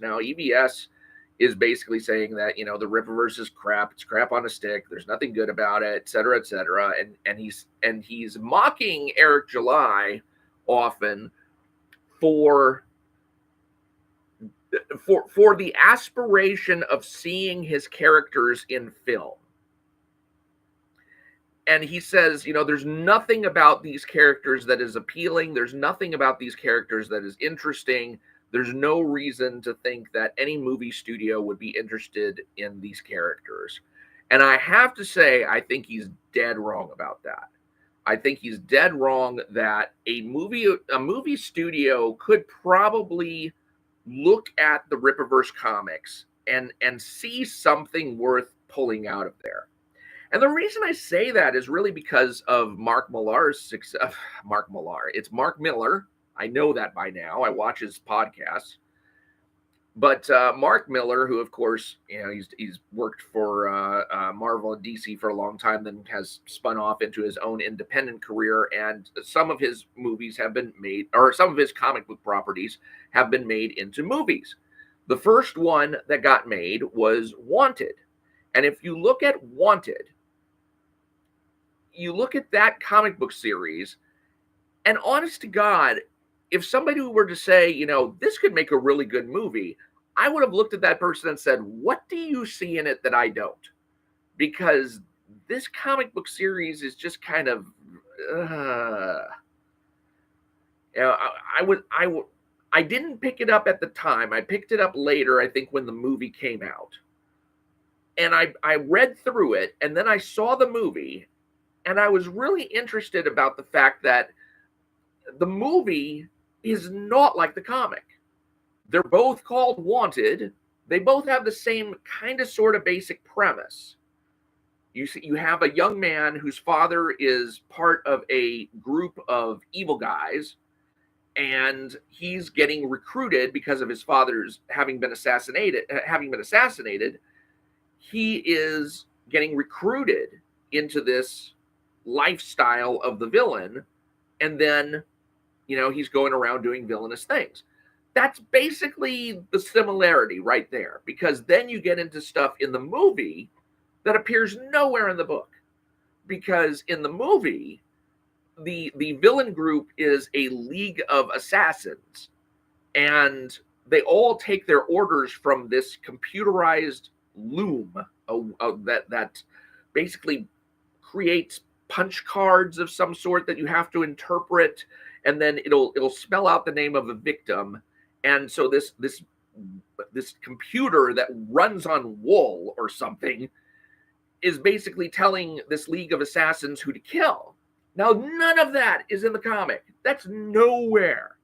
Now, EVS is basically saying that, the Rippaverse is crap. It's crap on a stick. There's nothing good about it, et cetera, et cetera. And he's mocking Eric July often for the aspiration of seeing his characters in film. And he says, there's nothing about these characters that is appealing. There's nothing about these characters that is interesting. There's no reason to think that any movie studio would be interested in these characters. And I have to say, I think he's dead wrong about that. I think he's dead wrong that a movie studio could probably look at the Rippaverse comics and see something worth pulling out of there. And the reason I say that is really because of Mark Millar's success. Mark Millar. It's Mark Miller. I know that by now. I watch his podcasts. But Mark Miller, who, of course, he's worked for Marvel and DC for a long time, then has spun off into his own independent career. And some of his movies have been made, or some of his comic book properties have been made into movies. The first one that got made was Wanted. And if you look at Wanted, you look at that comic book series, and honest to God, if somebody were to say, this could make a really good movie, I would have looked at that person and said, what do you see in it that I don't? Because this comic book series is just kind of, I didn't pick it up at the time. I picked it up later, I think, when the movie came out. And I read through it, and then I saw the movie, and I was really interested about the fact that the movie is not like the comic. They're both called Wanted. They both have the same kind of sort of basic premise. You have a young man whose father is part of a group of evil guys, and he's getting recruited because of his father's having been assassinated. He is getting recruited into this lifestyle of the villain, and then he's going around doing villainous things. That's basically the similarity right there, because then you get into stuff in the movie that appears nowhere in the book. Because in the movie, the villain group is a league of assassins, and they all take their orders from this computerized loom that basically creates punch cards of some sort that you have to interpret, and then it'll spell out the name of a victim. And so this computer that runs on wool or something is basically telling this league of assassins who to kill. Now, none of that is in the comic. That's nowhere.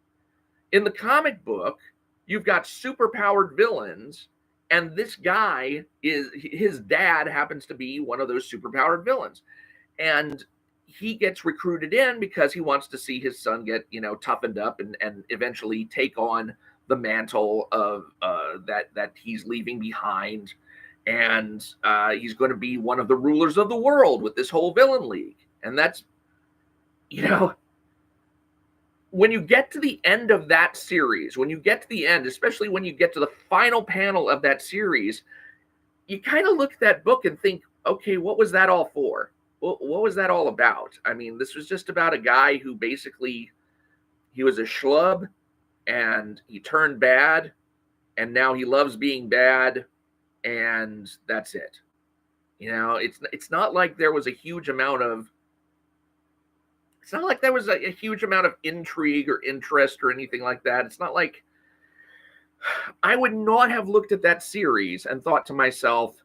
In the comic book, you've got superpowered villains, and this guy his dad happens to be one of those superpowered villains. And he gets recruited in because he wants to see his son get, toughened up and eventually take on the mantle of that he's leaving behind. And he's going to be one of the rulers of the world with this whole villain league. And that's, when you get to the end of that series, especially when you get to the final panel of that series, you kind of look at that book and think, okay, what was that all for? What was that all about? I mean, this was just about a guy who basically, he was a schlub and he turned bad, and now he loves being bad, and that's it. It's not like there was a huge amount of intrigue or interest or anything like that. It's not like, I would not have looked at that series and thought to myself,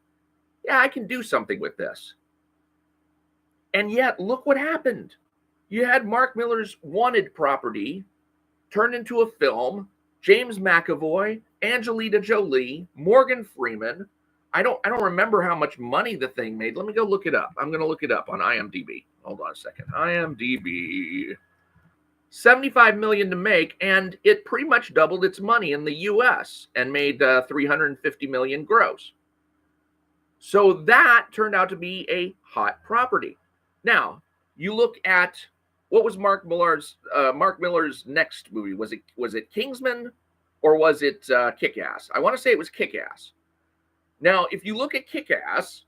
yeah, I can do something with this. And yet, look what happened. You had Mark Miller's Wanted property turned into a film. James McAvoy, Angelina Jolie, Morgan Freeman. I don't remember how much money the thing made. Let me go look it up. I'm going to look it up on IMDb. Hold on a second. IMDb. $75 million to make, and it pretty much doubled its money in the U.S. and made $350 million gross. So that turned out to be a hot property. Now, you look at, what was Mark Miller's next movie? Was it Kingsman? or was it Kick-Ass? I want to say it was Kick-Ass. Now, if you look at Kick-Ass,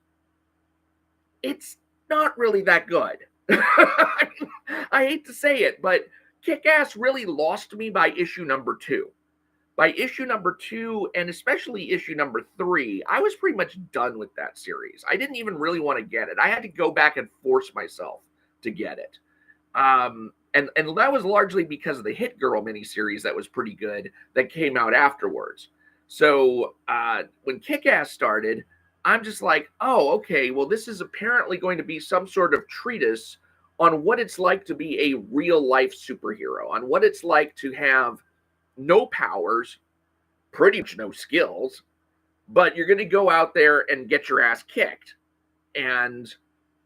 it's not really that good. I mean, I hate to say it, but Kick-Ass really lost me by issue number 2. By issue number 2, and especially issue number 3, I was pretty much done with that series. I didn't even really want to get it. I had to go back and force myself to get it. And that was largely because of the Hit Girl miniseries that was pretty good that came out afterwards. So when Kick-Ass started, I'm just like, oh, okay, well, this is apparently going to be some sort of treatise on what it's like to be a real-life superhero, on what it's like to have no powers, pretty much no skills, but you're going to go out there and get your ass kicked. And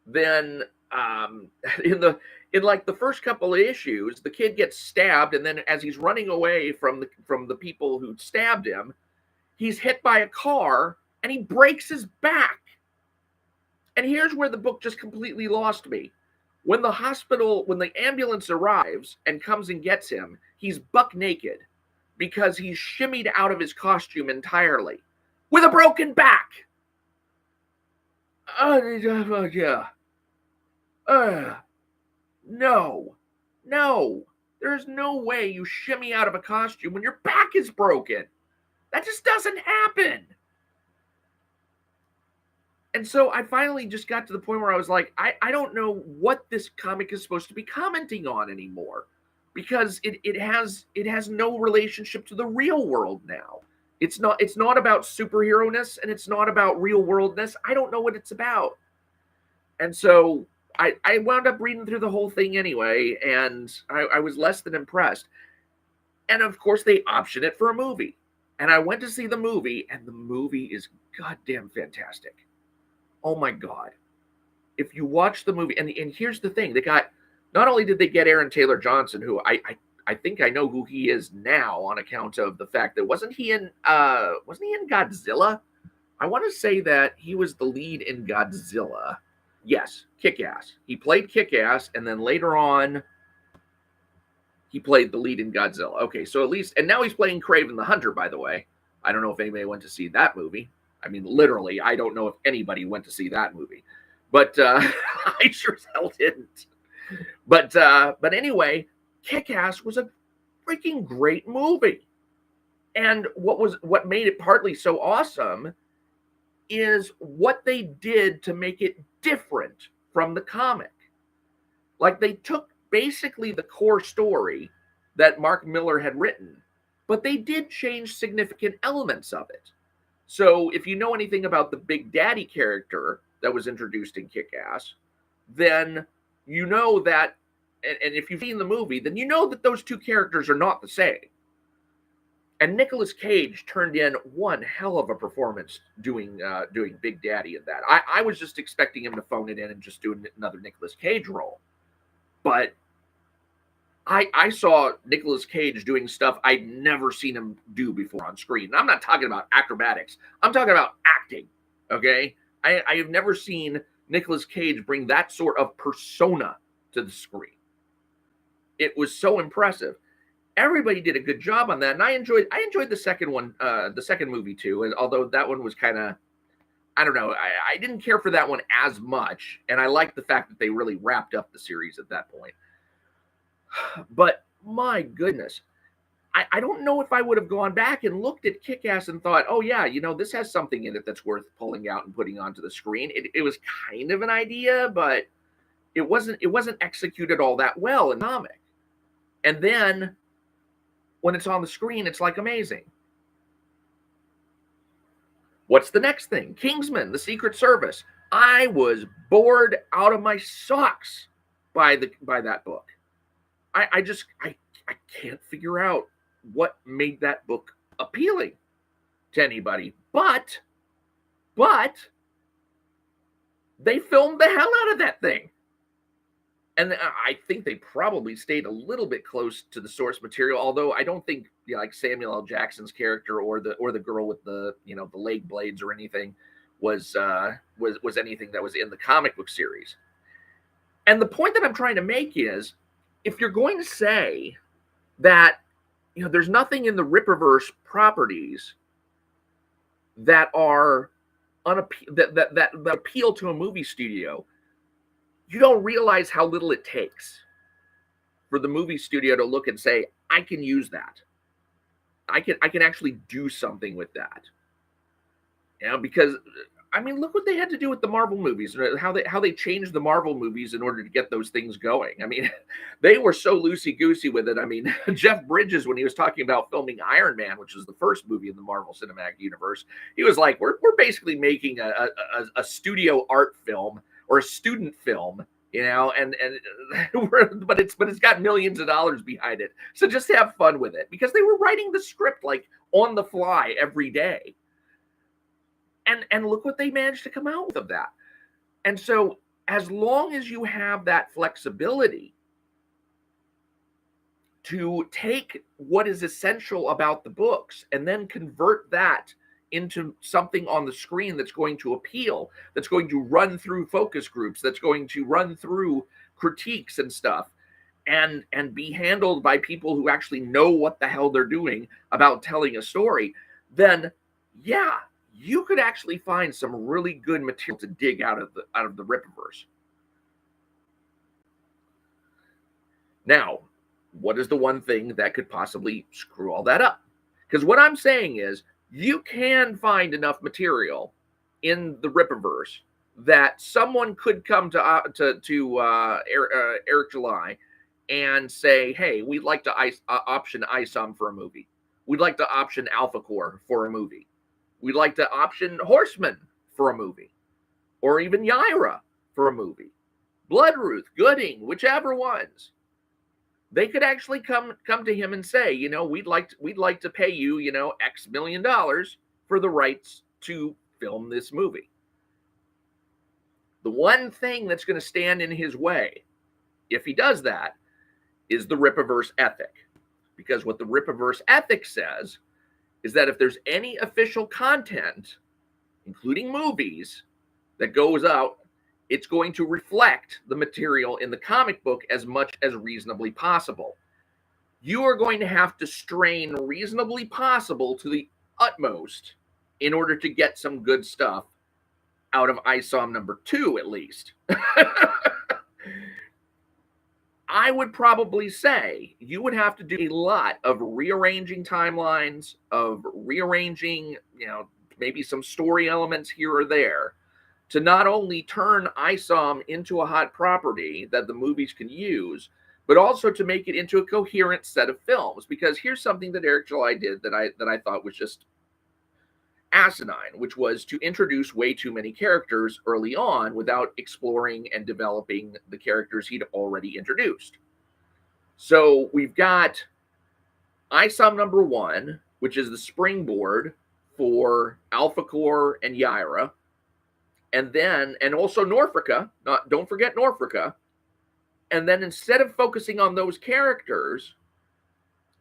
then in like the first couple of issues, the kid gets stabbed, and then as he's running away from the people who stabbed him, he's hit by a car and he breaks his back. And here's where the book just completely lost me. When the ambulance arrives and comes and gets him, he's buck naked because he's shimmied out of his costume entirely with a broken back. Yeah. No. There's no way you shimmy out of a costume when your back is broken. That just doesn't happen. And so I finally just got to the point where I was like, I don't know what this comic is supposed to be commenting on anymore, because it has no relationship to the real world now. It's not about superhero-ness, and it's not about real worldness. I don't know what it's about. And so I wound up reading through the whole thing anyway, and I was less than impressed. And of course they optioned it for a movie. And I went to see the movie, and the movie is goddamn fantastic. Oh my God. If you watch the movie, and here's the thing, not only did they get Aaron Taylor Johnson, who I think I know who he is now on account of the fact that wasn't he in Godzilla? I want to say that he was the lead in Godzilla. Yes, Kick-Ass. He played Kick-Ass, and then later on he played the lead in Godzilla. Okay, so at least, and now he's playing Kraven the Hunter, by the way. I don't know if anybody went to see that movie. I mean, literally, I don't know if anybody went to see that movie, but I sure as hell didn't. But anyway, Kick-Ass was a freaking great movie, and what made it partly so awesome is what they did to make it different from the comic. Like, they took basically the core story that Mark Millar had written, but they did change significant elements of it. So if you know anything about the Big Daddy character that was introduced in Kick-Ass, then you know that, and if you've seen the movie, then you know that those two characters are not the same. And Nicolas Cage turned in one hell of a performance doing Big Daddy in that. I was just expecting him to phone it in and just do another Nicolas Cage role. But I saw Nicolas Cage doing stuff I'd never seen him do before on screen. And I'm not talking about acrobatics. I'm talking about acting, okay? I have never seen Nicolas Cage bring that sort of persona to the screen. It was so impressive. Everybody did a good job on that, and I enjoyed the second one, the second movie too. And although that one was kind of, I don't know, I didn't care for that one as much, and I liked the fact that they really wrapped up the series at that point. But my goodness, I don't know if I would have gone back and looked at Kick-Ass and thought, oh yeah, this has something in it that's worth pulling out and putting onto the screen. It was kind of an idea, but it wasn't executed all that well in the comic. And then when it's on the screen, it's like amazing. What's the next thing? Kingsman, the Secret Service. I was bored out of my socks by that book. I can't figure out what made that book appealing to anybody. But they filmed the hell out of that thing. And I think they probably stayed a little bit close to the source material, although I don't think like Samuel L. Jackson's character or the girl with the the leg blades or anything was anything that was in the comic book series. And the point that I'm trying to make is, if you're going to say that there's nothing in the Rippaverse properties that are that appeal to a movie studio. You don't realize how little it takes for the movie studio to look and say, I can use that. I can actually do something with that. Because I mean, look what they had to do with the Marvel movies, how they changed the Marvel movies in order to get those things going. I mean, they were so loosey-goosey with it. I mean, Jeff Bridges, when he was talking about filming Iron Man, which was the first movie in the Marvel Cinematic Universe, he was like, we're basically making a studio art film or a student film, but it's got millions of dollars behind it. So just have fun with it, because they were writing the script like on the fly every day. And look what they managed to come out with of that. And so as long as you have that flexibility to take what is essential about the books and then convert that into something on the screen that's going to appeal, that's going to run through focus groups, that's going to run through critiques and stuff, and be handled by people who actually know what the hell they're doing about telling a story, then yeah, you could actually find some really good material to dig out of the Rippaverse. Now, what is the one thing that could possibly screw all that up? Because what I'm saying is, you can find enough material in the Rippaverse that someone could come to Eric July and say, hey, we'd like to option ISOM for a movie. We'd like to option Alpha Core for a movie. We'd like to option Horseman for a movie, or even Yaira for a movie. Bloodruth, Gooding, whichever ones. They could actually come to him and say, we'd like to pay you, X million dollars for the rights to film this movie. The one thing that's going to stand in his way, if he does that, is the Rippaverse ethic. Because what the Rippaverse ethic says is that if there's any official content, including movies, that goes out, it's going to reflect the material in the comic book as much as reasonably possible. You are going to have to strain reasonably possible to the utmost in order to get some good stuff out of ISOM number 2, at least. I would probably say you would have to do a lot of rearranging timelines, of rearranging, maybe some story elements here or there, to not only turn ISOM into a hot property that the movies can use, but also to make it into a coherent set of films. Because here's something that Eric July did that I thought was just asinine, which was to introduce way too many characters early on without exploring and developing the characters he'd already introduced. So we've got ISOM number 1, which is the springboard for Alpha Core and Yaira, and also Norfolka. Don't forget Norfolka. And then instead of focusing on those characters,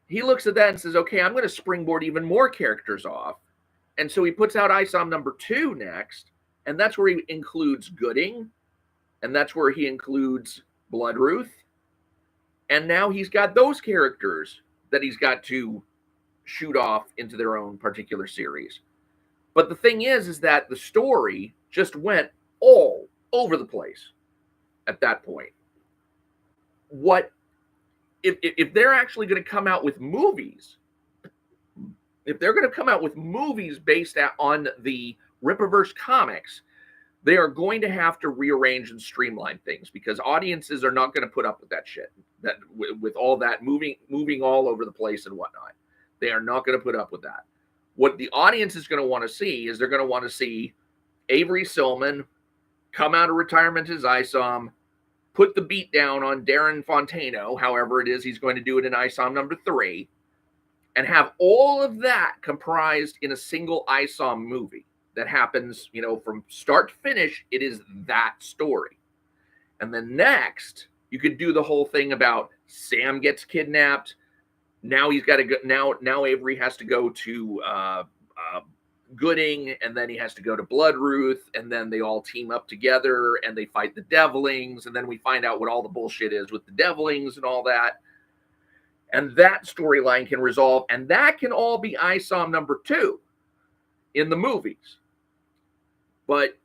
he looks at that and says, okay, I'm going to springboard even more characters off. And so he puts out ISOM number 2 next, and that's where he includes Gooding, and that's where he includes Bloodruth. And now he's got those characters that he's got to shoot off into their own particular series. But the thing is that the story just went all over the place at that point. What if they're actually going to come out with movies? If they're going to come out with movies based on the Rippaverse comics, they are going to have to rearrange and streamline things, because audiences are not going to put up with that shit. That with all that moving all over the place and whatnot, they are not going to put up with that. What the audience is going to want to see is they're going to want to see Avery Silman come out of retirement as ISOM, put the beat down on Darren Fontano, however it is he's going to do it in ISOM number 3. And have all of that comprised in a single ISOM movie that happens, from start to finish. It is that story. And then next, you could do the whole thing about Sam gets kidnapped. Now he's got to go. Now Avery has to go to Gooding, and then he has to go to Bloodruth, and then they all team up together and they fight the Devilings, and then we find out what all the bullshit is with the Devilings and all that. And that storyline can resolve, and that can all be ISOM number 2 in the movies. But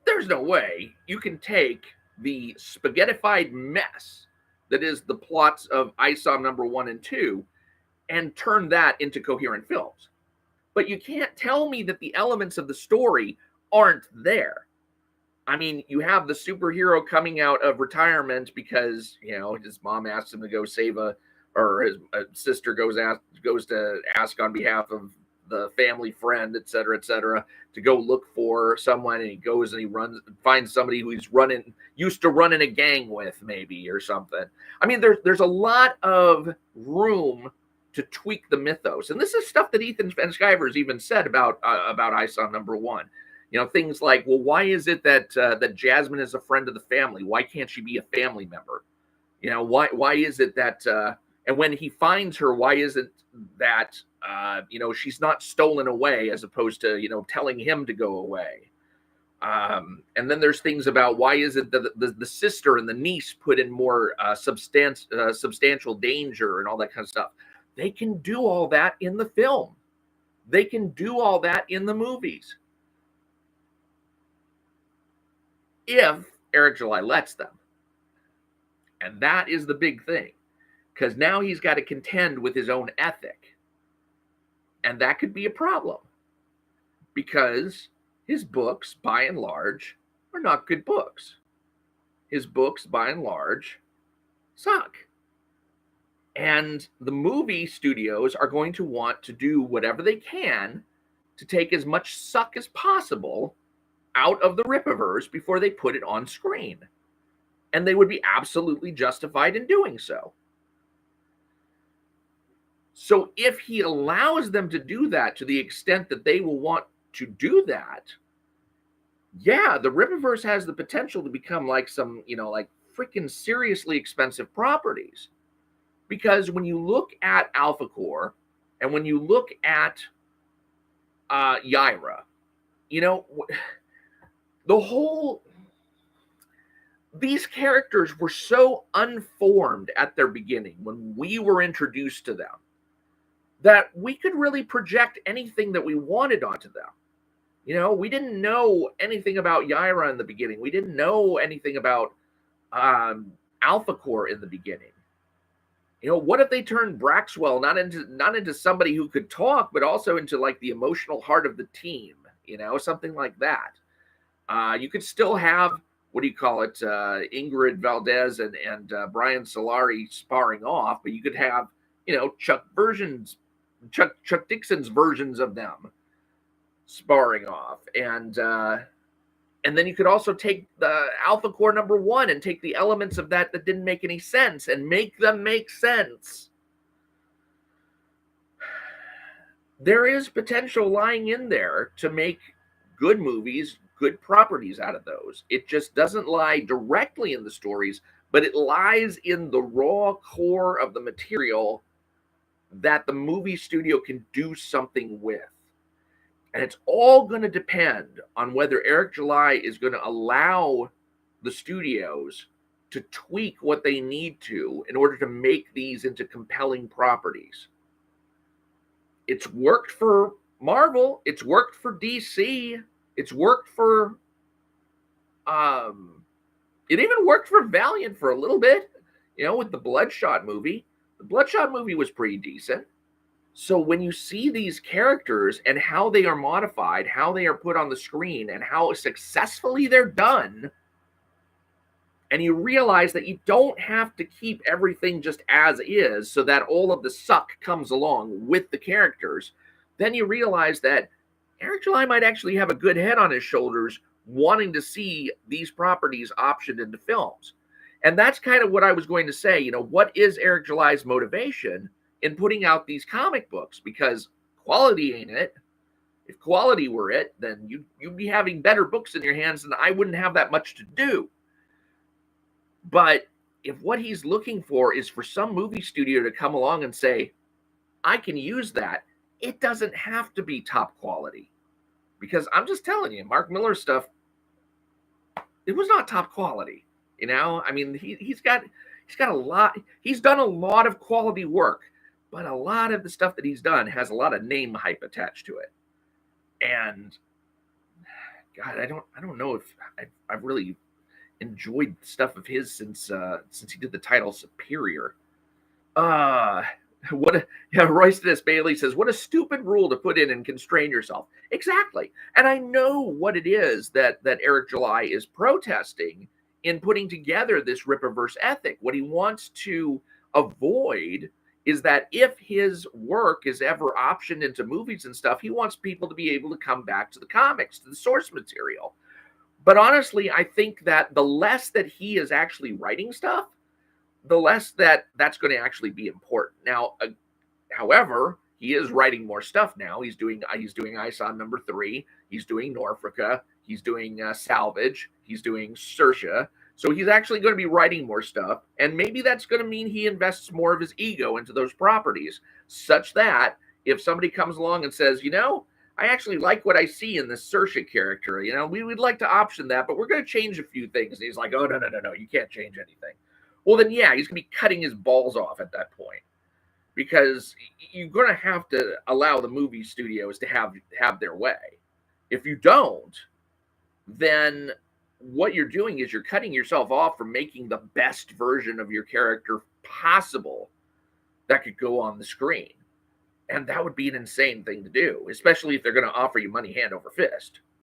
there's no way you can take the spaghettified mess that is the plots of ISOM number 1 and 2 and turn that into coherent films. But you can't tell me that the elements of the story aren't there. I mean, you have the superhero coming out of retirement because, his mom asked him to go save or his sister goes to ask on behalf of the family friend, et cetera, to go look for someone, and he goes and he finds somebody who he's used to running a gang with, maybe, or something. I mean, there's a lot of room to tweak the mythos, and this is stuff that Ethan Van Sciver has even said about ISOM number 1. Things like, well, why is it that Jasmine is a friend of the family? Why can't she be a family member? Why is it that and when he finds her, why isn't that she's not stolen away, as opposed to telling him to go away? And then there's things about why is it that the sister and the niece put in more substantial danger and all that kind of stuff. They can do all that in the film. They can do all that in the movies, if Eric July lets them. And that is the big thing, because now he's got to contend with his own ethic. And that could be a problem, because his books, by and large, are not good books. His books, by and large, suck. And the movie studios are going to want to do whatever they can to take as much suck as possible out of the Rippaverse before they put it on screen. And they would be absolutely justified in doing so. So if he allows them to do that to the extent that they will want to do that, yeah, the Rippaverse has the potential to become like some, like freaking seriously expensive properties. Because when you look at Alpha Core and when you look at Yaira, these characters were so unformed at their beginning when we were introduced to them that we could really project anything that we wanted onto them. We didn't know anything about Yaira in the beginning. We didn't know anything about Alpha Core in the beginning. What if they turned Braxwell not into somebody who could talk, but also into like the emotional heart of the team, something like that. You could still have, Ingrid Valdez and Brian Solari sparring off, but you could have, Chuck Dixon's versions of them sparring off. And then you could also take the Alpha Core number 1 and take the elements of that didn't make any sense and make them make sense. There is potential lying in there to make good movies, good properties out of those. It just doesn't lie directly in the stories, but it lies in the raw core of the material that the movie studio can do something with. And it's all going to depend on whether Eric July is going to allow the studios to tweak what they need to in order to make these into compelling properties. It's worked for Marvel. It's worked for DC. It's worked for... it even worked for Valiant for a little bit, with the Bloodshot movie. The Bloodshot movie was pretty decent. So when you see these characters and how they are modified, how they are put on the screen, and how successfully they're done, and you realize that you don't have to keep everything just as is so that all of the suck comes along with the characters, then you realize that Eric July might actually have a good head on his shoulders wanting to see these properties optioned into films. And that's kind of what I was going to say. What is Eric July's motivation in putting out these comic books? Because quality ain't it. If quality were it, then you'd be having better books in your hands, and I wouldn't have that much to do. But if what he's looking for is for some movie studio to come along and say, I can use that, it doesn't have to be top quality. Because I'm just telling you, Mark Millar's stuff, it was not top quality. I mean, he's got he's got a lot. He's done a lot of quality work, but a lot of the stuff that he's done has a lot of name hype attached to it. And God, I don't know if I've really enjoyed stuff of his since he did the title Superior. Uh what a, yeah, Royston Bailey says, what a stupid rule to put in and constrain yourself. Exactly. And I know what it is that Eric July is protesting in putting together this Rippaverse ethic. What he wants to avoid is that if his work is ever optioned into movies and stuff, he wants people to be able to come back to the comics, to the source material. But honestly, I think that the less that he is actually writing stuff, the less that that's going to actually be important. Now, however, he is writing more stuff now. He's doing ISON #3. He's doing Norfolka. He's doing Salvage. He's doing Saoirse. So he's actually going to be writing more stuff. And maybe that's going to mean he invests more of his ego into those properties, such that if somebody comes along and says, I actually like what I see in this Saoirse character, we would like to option that, but we're going to change a few things. And he's like, oh, no, you can't change anything. Well, then, yeah, he's going to be cutting his balls off at that point, because you're going to have to allow the movie studios to have their way. If you don't, then what you're doing is you're cutting yourself off from making the best version of your character possible that could go on the screen. And that would be an insane thing to do, especially if they're going to offer you money hand over fist.